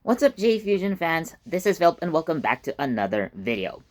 What's up, JEFusion fans? This is Philip and welcome back to another video.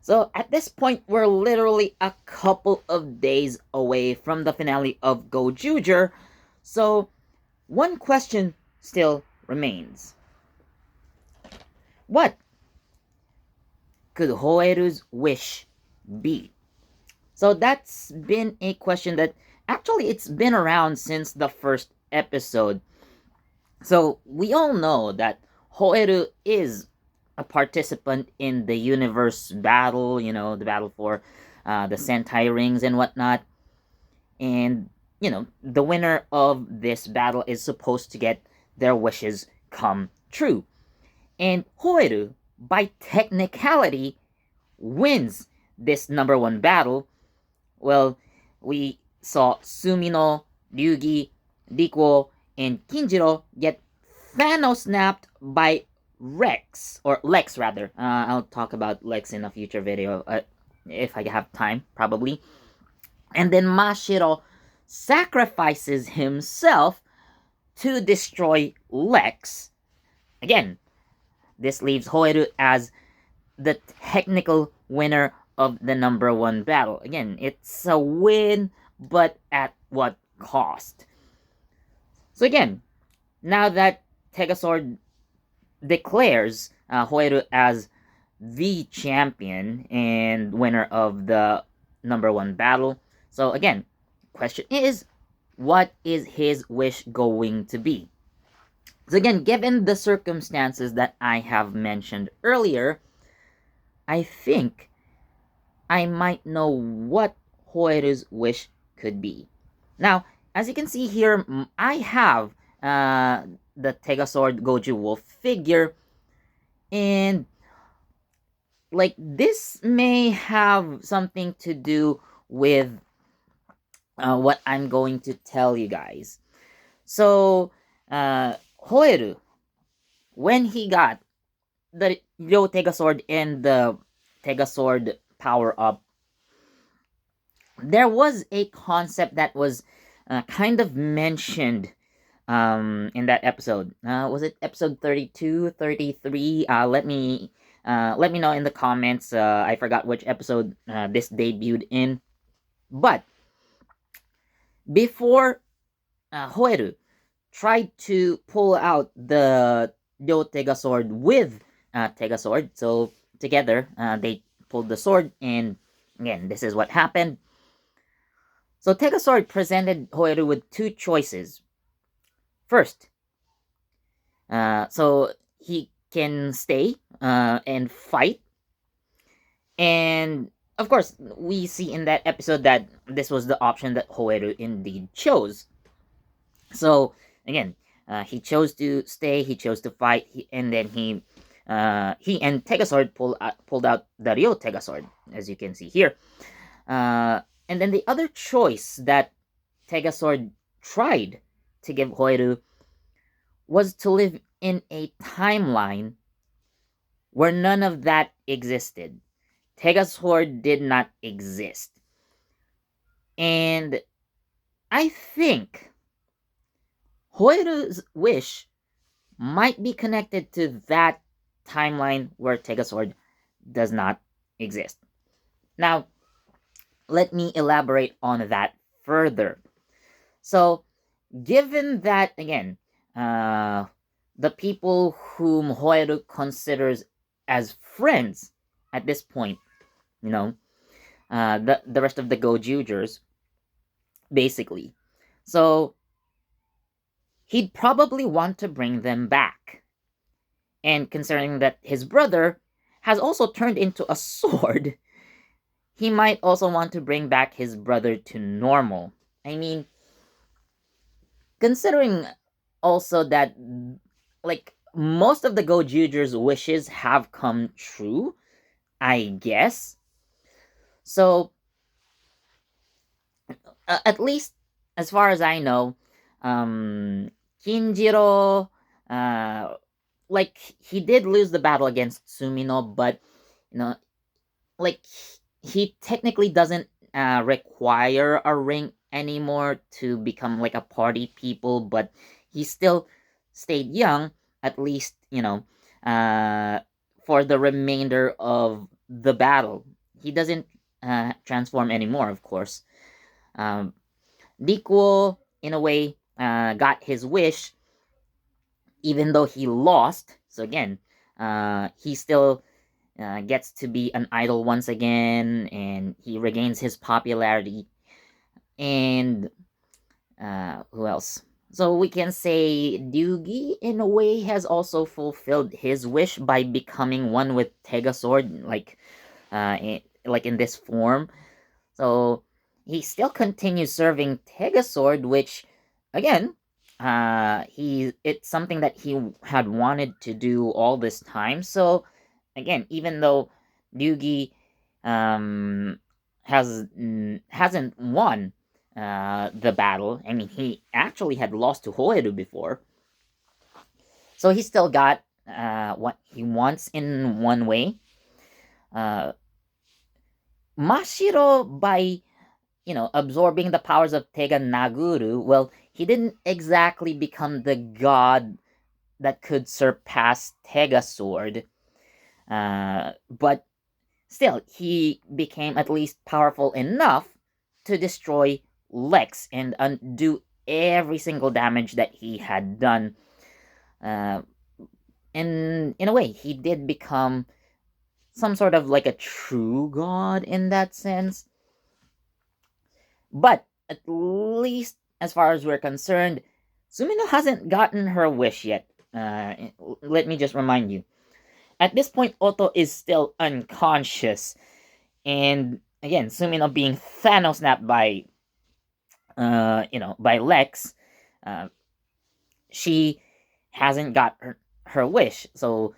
So at this point, we're literally a couple of days away from the finale of Gozyuger, so one question still remains. What could Hoeru's wish be? So that's been a question that actually it's been around since the first episode. So we all know that Hoeru is a participant in the universe battle, the battle for the Sentai rings and whatnot. And, the winner of this battle is supposed to get their wishes come true. And Hoeru, by technicality, wins this number one battle. Well, we saw Sumino, Ryugi, Rikuo, and Kinjiro get Thanos snapped by Rex, or Lex rather. I'll talk about Lex in a future video, if I have time, probably. And then Mashiro sacrifices himself to destroy Lex. Again, this leaves Hoeru as the technical winner of the number one battle. Again, it's a win, but at what cost? So again, now that Tegasword declares Hoeru as the champion and winner of the number one battle. So again, question is, what is his wish going to be? So again, given the circumstances that I have mentioned earlier, I think I might know what Hoeru's wish could be. Now, as you can see here, I have the Tegasword Goju Wolf figure, and like this may have something to do with what I'm going to tell you guys. So, Hoeru, when he got the Ryo Tegasword and the Tegasword power up, there was a concept that was kind of mentioned in that episode. Was it episode 32, 33? Let me know in the comments. I forgot which episode this debuted in. But before Hoeru tried to pull out the Ryo Tegasword with Tegasword, so together they pulled the sword, and again, this is what happened. So Tegasword presented Hoeru with two choices. First, so he can stay and fight. And of course, we see in that episode that this was the option that Hoeru indeed chose. So again, he chose to stay, he chose to fight, and then he and Tegasword pulled out the Ryo Tegasword, as you can see here. And then the other choice that Tegasword tried to give Hoeru was to live in a timeline where none of that existed. Tegasword did not exist. And I think Hoeru's wish might be connected to that timeline where Tegasword does not exist. Now, let me elaborate on that further. So, given that, again, the people whom Hoeru considers as friends at this point, the rest of the Gozyugers, basically. So, he'd probably want to bring them back. And considering that his brother has also turned into a sword, he might also want to bring back his brother to normal. I mean, considering also that, like, most of the Gozyugers' wishes have come true, I guess. So, at least as far as I know, Kinjiro, like, he did lose the battle against Sumino, but, like, he technically doesn't require a ring anymore to become like a party people, but he still stayed young, at least, for the remainder of the battle. He doesn't transform anymore, of course. Um, Dikuo, in a way, got his wish, even though he lost. So again, he still gets to be an idol once again, and he regains his popularity. And who else? So we can say Ryugi, in a way, has also fulfilled his wish by becoming one with Tegasword, like in this form. So he still continues serving Tegasword, which, again, it's something that he had wanted to do all this time. So again, even though Ryugi um, hasn't won the battle, I mean, he actually had lost to Hoeru before, so he still got what he wants in one way. Uh, Mashiro, by absorbing the powers of Tega Naguru, well, he didn't exactly become the god that could surpass Tega Sword, but still, he became at least powerful enough to destroy Lex and undo every single damage that he had done. Uh, and in a way, he did become some sort of like a true god in that sense. But at least as far as we're concerned, Sumino hasn't gotten her wish yet. Let me just remind you. At this point, Otto is still unconscious. And again, Sumino being Thanos snapped by Lex, uh, she hasn't got her wish. So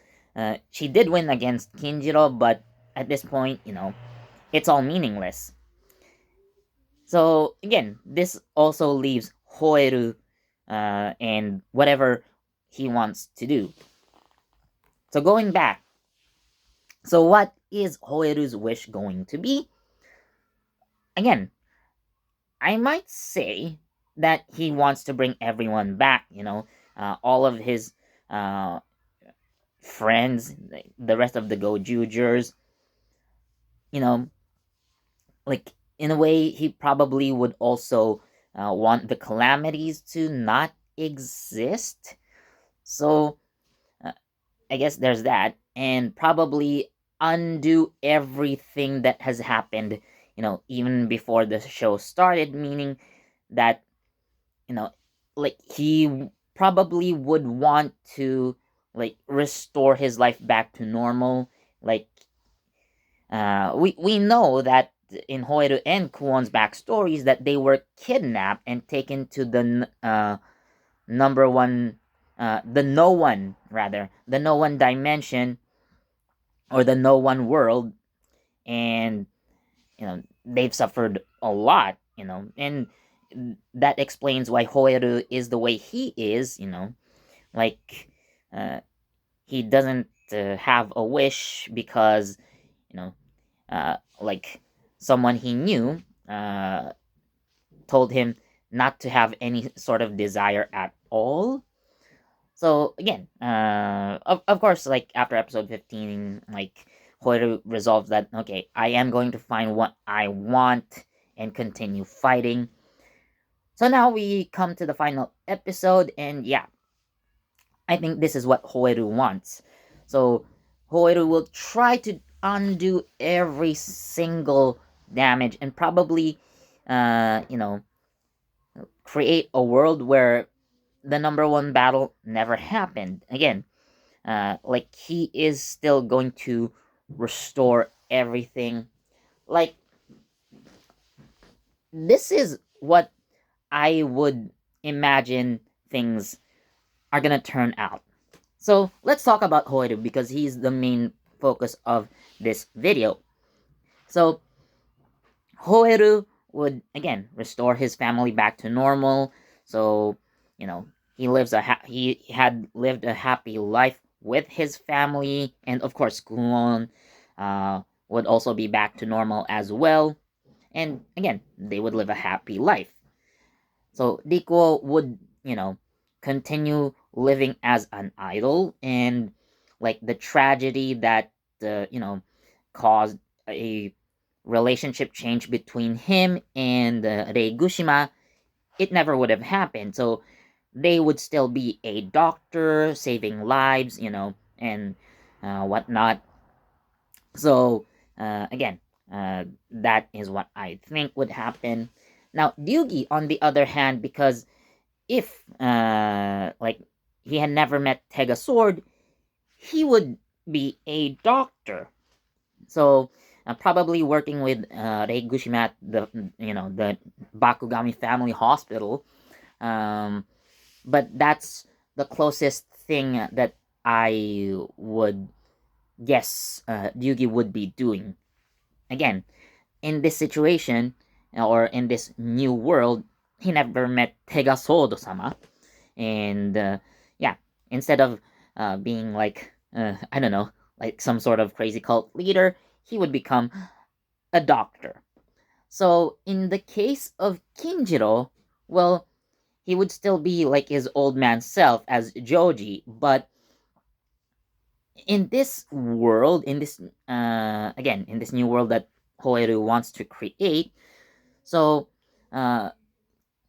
she did win against Kinjiro, but at this point, it's all meaningless. So again, this also leaves Hoeru and whatever he wants to do. So going back, so what is Hoeru's wish going to be? Again, I might say that he wants to bring everyone back, all of his uh, friends, the rest of the Gozyugers, you know, like in a way, he probably would also want the calamities to not exist. So uh, I guess there's that, and probably undo everything that has happened, even before the show started, meaning that, you know, like he probably would want to like restore his life back to normal. Like we know that in Hoeru and Kuon's backstories that they were kidnapped and taken to the number one, the no one rather, the no one dimension or the no one world, and they've suffered a lot, and that explains why Hoeru is the way he is, like uh, he doesn't have a wish because you know like someone he knew told him not to have any sort of desire at all. So again, of course, like after episode 15, like Hoiru resolves that, okay, I am going to find what I want and continue fighting. So now we come to the final episode, and yeah, I think this is what Hoiru wants. So Hoiru will try to undo every single damage and probably, create a world where the number one battle never happened. Again, like he is still going to restore everything. Like this is what I would imagine things are gonna turn out. So let's talk about Hoiru because he's the main focus of this video. So Hoeru would again restore his family back to normal. So he had lived a happy life with his family, and of course Kuon would also be back to normal as well. And again, they would live a happy life. So Diko would continue living as an idol, and like the tragedy that caused a relationship change between him and Rei Gushima, it never would have happened. So they would still be a doctor saving lives, and whatnot. So again, that is what I think would happen. Now, Ryugi, on the other hand, because if like he had never met Tega Sword, he would be a doctor. So probably working with Rei Gushima at the Bakugami Family Hospital. Um, but that's the closest thing that I would guess Ryugi would be doing. Again, in this situation or in this new world, he never met Tegasodo-sama, and yeah, instead of being like I don't know, like some sort of crazy cult leader, he would become a doctor. So in the case of Kinjiro, well, he would still be like his old man self as Joji, but in this world, in this again, in this new world that Hoeru wants to create, so uh,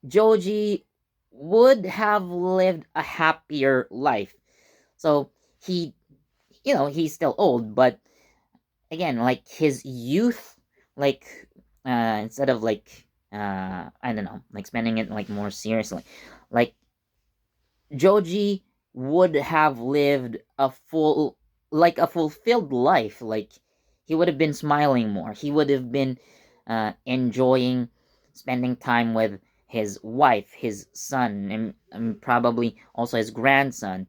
Joji would have lived a happier life. So he, he's still old, but again, like his youth, like instead of like I don't know, like spending it like more seriously, like Joji would have lived a fulfilled life. Like he would have been smiling more. He would have been enjoying spending time with his wife, his son, and probably also his grandson.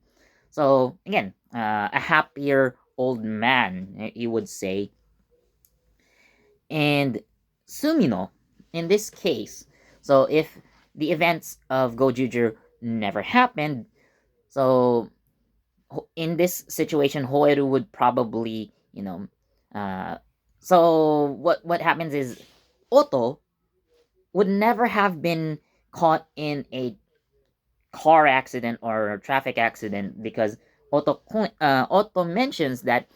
So again, a happier old man, you would say. And Sumino, in this case, so if the events of Gojuger never happened, so in this situation, Hoeru would probably, uh, so what happens is Otto would never have been caught in a car accident or traffic accident because Otto mentions that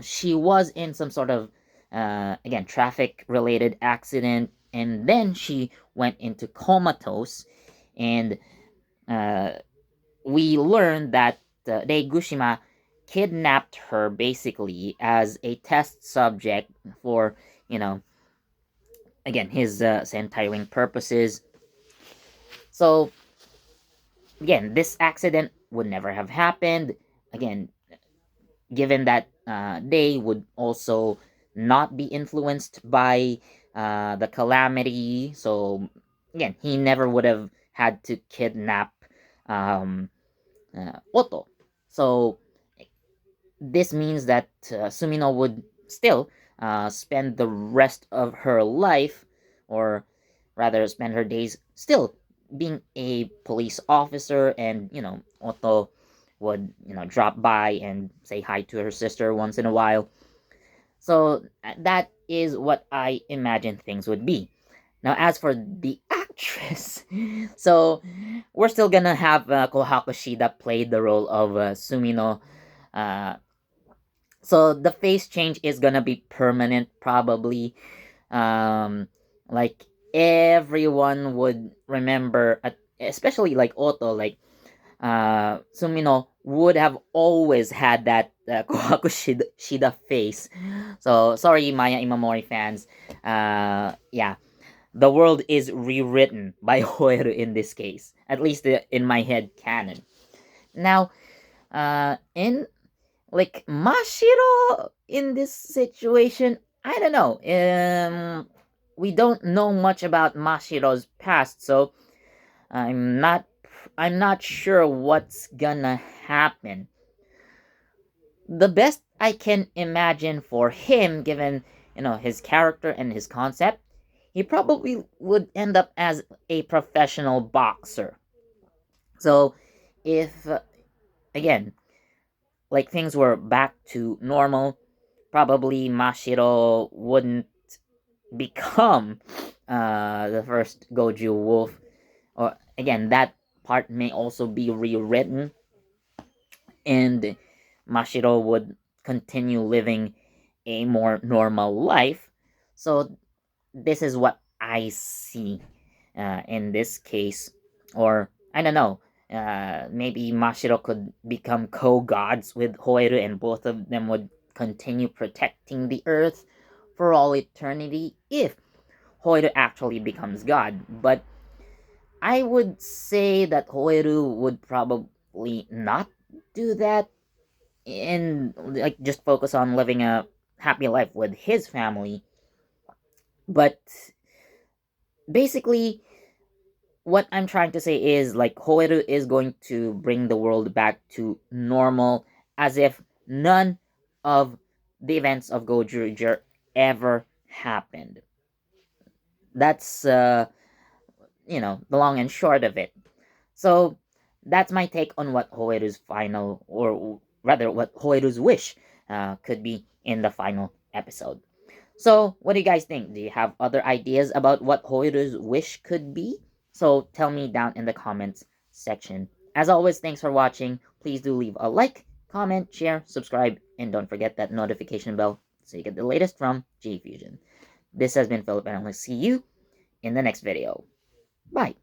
she was in some sort of again traffic related accident, and then she went into comatose, and uh, we learned that Reigushima kidnapped her basically as a test subject for, you know, again, his sentiring purposes. So, again, this accident would never have happened. Again, given that they would also not be influenced by the calamity. So, again, he never would have had to kidnap um, Otto. So, this means that Sumino would still spend the rest of her life, or rather, spend her days still being a police officer, and Otto would drop by and say hi to her sister once in a while. So that is what I imagine things would be. Now, as for the actress, so we're still gonna have Kohako Shida play the role of Sumino. Uh, so the face change is gonna be permanent, probably. Like everyone would remember, especially like Otto, like Sumino would have always had that Kohaku Shida face. So sorry, Maya Imamori fans. Yeah, the world is rewritten by Hoeru in this case, at least in my head canon. Now, in like Mashiro in this situation, I don't know. We don't know much about Mashiro's past, so I'm not I'm not sure what's gonna happen. The best I can imagine for him, given his character and his concept, he probably would end up as a professional boxer. So, if again, like things were back to normal, probably Mashiro wouldn't become the first Goju Wolf, or again that part may also be rewritten, and Mashiro would continue living a more normal life. So this is what I see in this case. Or I don't know, maybe Mashiro could become co-gods with Hoeru, and both of them would continue protecting the earth for all eternity if Hoeru actually becomes god. But I would say that Hoeru would probably not do that, and like just focus on living a happy life with his family. But basically, what I'm trying to say is like Hoeru is going to bring the world back to normal, as if none of the events of Gozyuger ever happened. That's the long and short of it. So that's my take on what Hoeru's final, or rather, what Hoeru's wish could be in the final episode. So, what do you guys think? Do you have other ideas about what Hoiru's wish could be? So, tell me down in the comments section. As always, thanks for watching. Please do leave a like, comment, share, subscribe, and don't forget that notification bell so you get the latest from JEFusion. This has been Philip, and I'll see you in the next video. Bye!